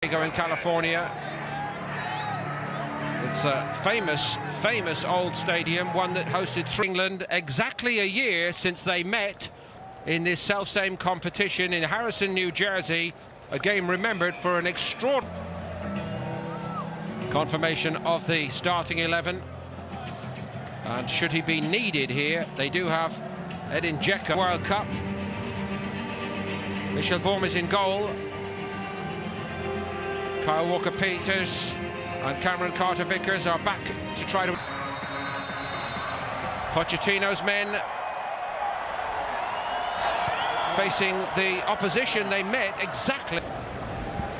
In California. It's a famous old stadium, one that hosted England exactly a year since they met in this self-same competition in Harrison, New Jersey. A game remembered for an extraordinary confirmation of the starting 11. And should he be needed here, they do have Edin Dzeko World Cup. Michel Vorm is in goal. Kyle Walker-Peters and Cameron Carter-Vickers are back to try to... Pochettino's men facing the opposition they met exactly.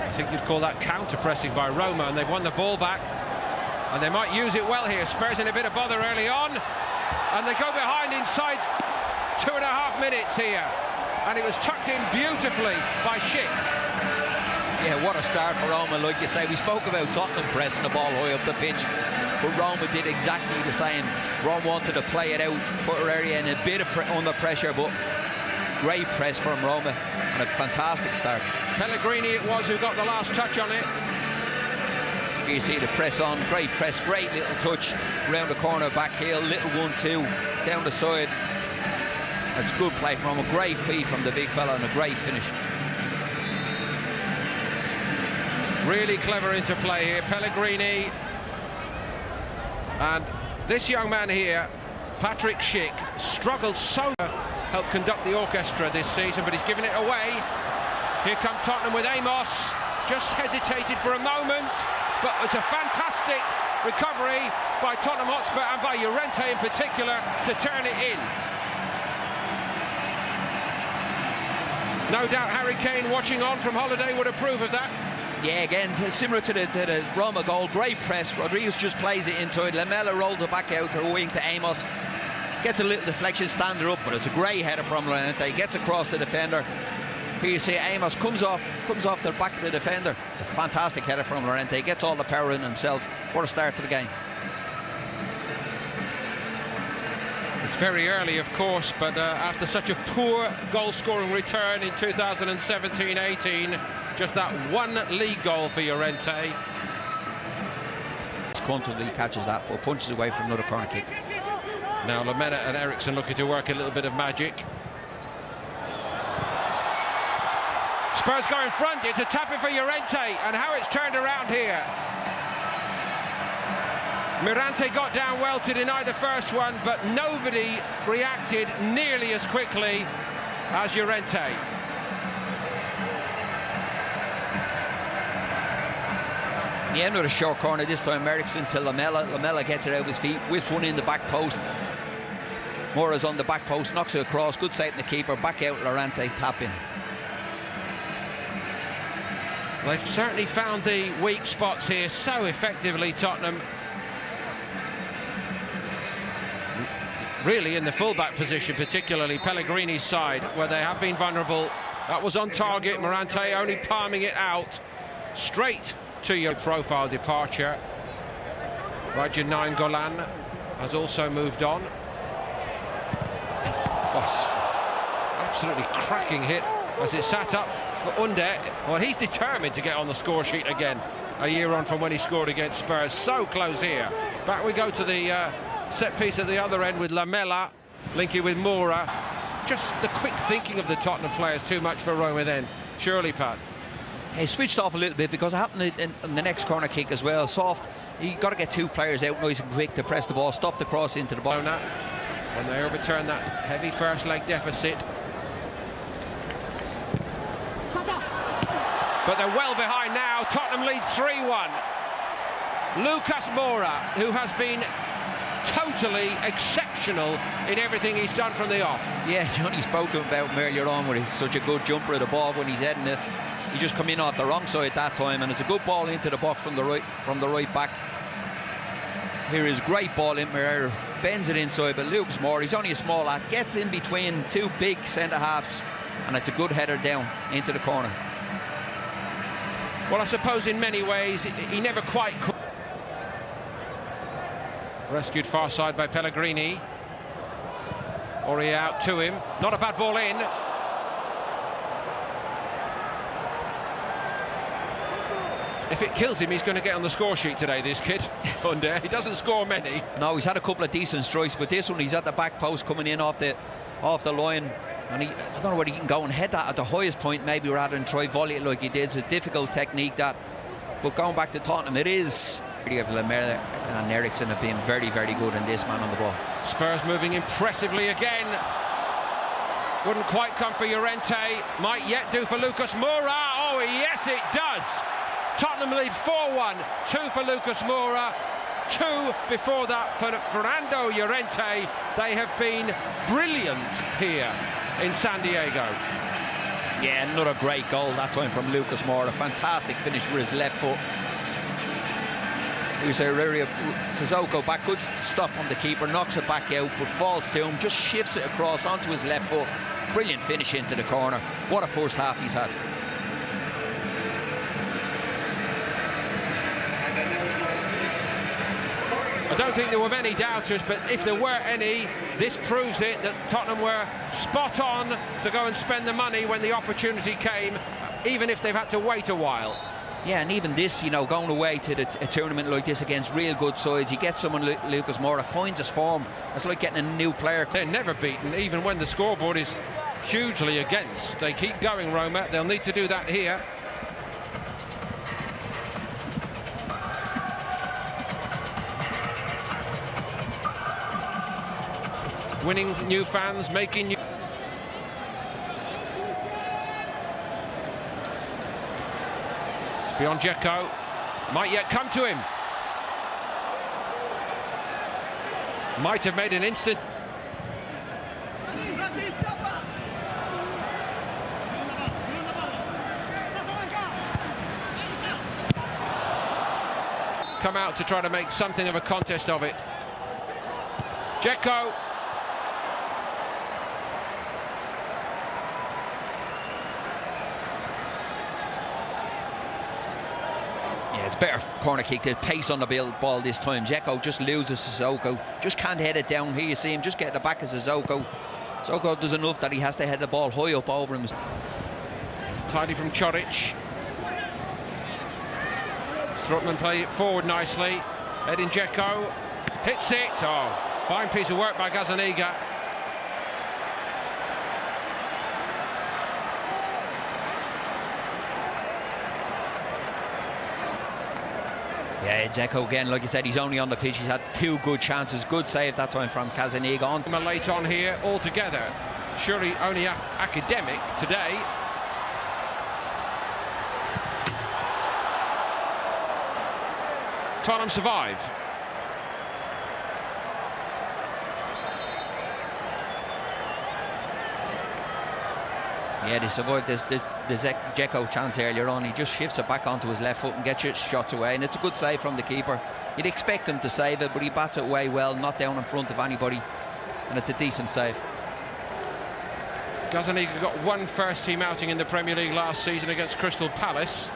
I think you'd call that counter-pressing by Roma, and they've won the ball back. And they might use it well here. Spurs in a bit of bother early on. And they go behind inside 2.5 minutes here. And it was tucked in beautifully by Schick. Yeah, what a start for Roma, like you say. We spoke about Tottenham pressing the ball high up the pitch, but Roma did exactly the same. Roma wanted to play it out, put her area in a bit of under pressure, but great press from Roma and a fantastic start. Pellegrini it was who got the last touch on it. You see the press on, great press, great little touch round the corner, back heel, little 1-2 down the side. That's good play from Roma, great feed from the big fella and a great finish. Really clever interplay here, Pellegrini. And this young man here, Patrick Schick, struggled so to help conduct the orchestra this season, but he's given it away. Here come Tottenham with Amos. Just hesitated for a moment, but it's a fantastic recovery by Tottenham Hotspur and by Llorente in particular to turn it in. No doubt Harry Kane, watching on from holiday, would approve of that. Yeah, again, similar to the Roma goal, great press. Rodriguez just plays it inside. Lamela rolls it back out to the wing to Amos. Gets a little deflection, stander up, but it's a great header from Llorente. Gets across the defender. Here you see Amos comes off the back of the defender. It's a fantastic header from Llorente. Gets all the power in himself. What a start to the game. It's very early, of course, but after such a poor goal-scoring return in 2017-18, just that one league goal for Llorente. Comfortably catches that, but punches away from another corner kick. Now Lamela and Eriksson looking to work a little bit of magic. Spurs go in front, it's a tap-in for Llorente, and how it's turned around here. Mirante got down well to deny the first one, but nobody reacted nearly as quickly as Llorente. Yeah, another short corner this time, Eriksson to Lamela. Lamela gets it out of his feet, whips one in the back post. Mora's on the back post, knocks it across, good save from the keeper, back out Llorente, tap in. They've certainly found the weak spots here so effectively, Tottenham. Really in the fullback position, particularly Pellegrini's side, where they have been vulnerable. That was on target, Mirante only palming it out straight to your profile departure. Raja Nainggolan has also moved on. Absolutely cracking hit as it sat up for Under. Well, he's determined to get on the score sheet again, a year on from when he scored against Spurs. So close here. Back we go to the set piece at the other end with Lamela linking with Mora. Just the quick thinking of the Tottenham players, too much for Roma then, surely, Pat. He switched off a little bit because it happened in the next corner kick as well. Soft, you got to get two players out nice and quick to press the ball, stop the cross into the ball. When they overturn that heavy first leg deficit. But they're well behind now. Tottenham lead 3-1. Lucas Moura, who has been totally exceptional in everything he's done from the off. Yeah, Johnny spoke to him about him earlier on, where he's such a good jumper of the ball when he's heading it. He just come in off the wrong side that time, and it's a good ball into the box from the right back. Here is great ball in there, bends it inside, but Lucas Moura, he's only a small lad, gets in between two big centre halves, and it's a good header down into the corner. Well, I suppose in many ways he never quite could. Rescued far side by Pellegrini. Aurier out to him. Not a bad ball in. If it kills him, he's going to get on the score sheet today, this kid. Under. He doesn't score many. No, he's had a couple of decent strikes, but this one he's at the back post coming in off the line. And I don't know whether he can go and head that at the highest point, maybe, rather than try volley it like he did. It's a difficult technique, that. But going back to Tottenham, it is. Lemela and Eriksson have been very, very good in this, man on the ball. Spurs moving impressively again. Wouldn't quite come for Llorente. Might yet do for Lucas Moura. Oh, yes, it does. Tottenham lead 4-1. 2 for Lucas Moura. 2 before that for Fernando Llorente. They have been brilliant here in San Diego. Yeah, another great goal that time from Lucas Moura. Fantastic finish with his left foot. Sissoko back, good stop from the keeper, knocks it back out, but falls to him, just shifts it across onto his left foot. Brilliant finish into the corner. What a first half he's had. I don't think there were many doubters, but if there were any, this proves it, that Tottenham were spot on to go and spend the money when the opportunity came, even if they've had to wait a while. Yeah, and even this, you know, going away to a tournament like this against real good sides, you get someone Lucas Moura, finds his form. It's like getting a new player. They're never beaten, even when the scoreboard is hugely against. They keep going, Roma. They'll need to do that here. Winning new fans, making new... Beyond Dzeko, might yet come to him. Might have made an instant. Come out to try to make something of a contest of it. Dzeko. It's better corner kick, the pace on the ball this time. Dzeko just loses Sissoko, just can't head it down. Here you see him just get the back of Sissoko. Sissoko does enough that he has to head the ball high up over him. Tidy from Choric. Strootman play it forward nicely. Edin Dzeko hits it. Oh, fine piece of work by Gazzaniga. Yeah, Dzeko again, like you said, he's only on the pitch. He's had 2 good chances. Good save that time from Gazzaniga. On late on here altogether. Surely only academic today. Tottenham survive. Yeah, they survived the Dzeko chance earlier on. He just shifts it back onto his left foot and gets it shots away, and it's a good save from the keeper. You'd expect him to save it, but he bats it away well, not down in front of anybody, and it's a decent save. Gazzaniga got 1 first-team outing in the Premier League last season against Crystal Palace.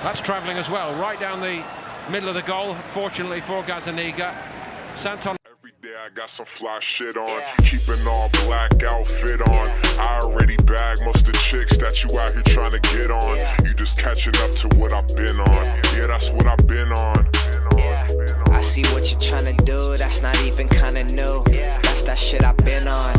That's travelling as well, right down the middle of the goal, fortunately for Gazzaniga. Santon. Every day I got some fly shit on, keeping all black outfit on. I already bagged most of the chicks that you out here trying to get on. You just catching up to what I've been on. Yeah, that's what I've been on. I see what you're trying to do, that's not even kinda new. That's that shit I've been on.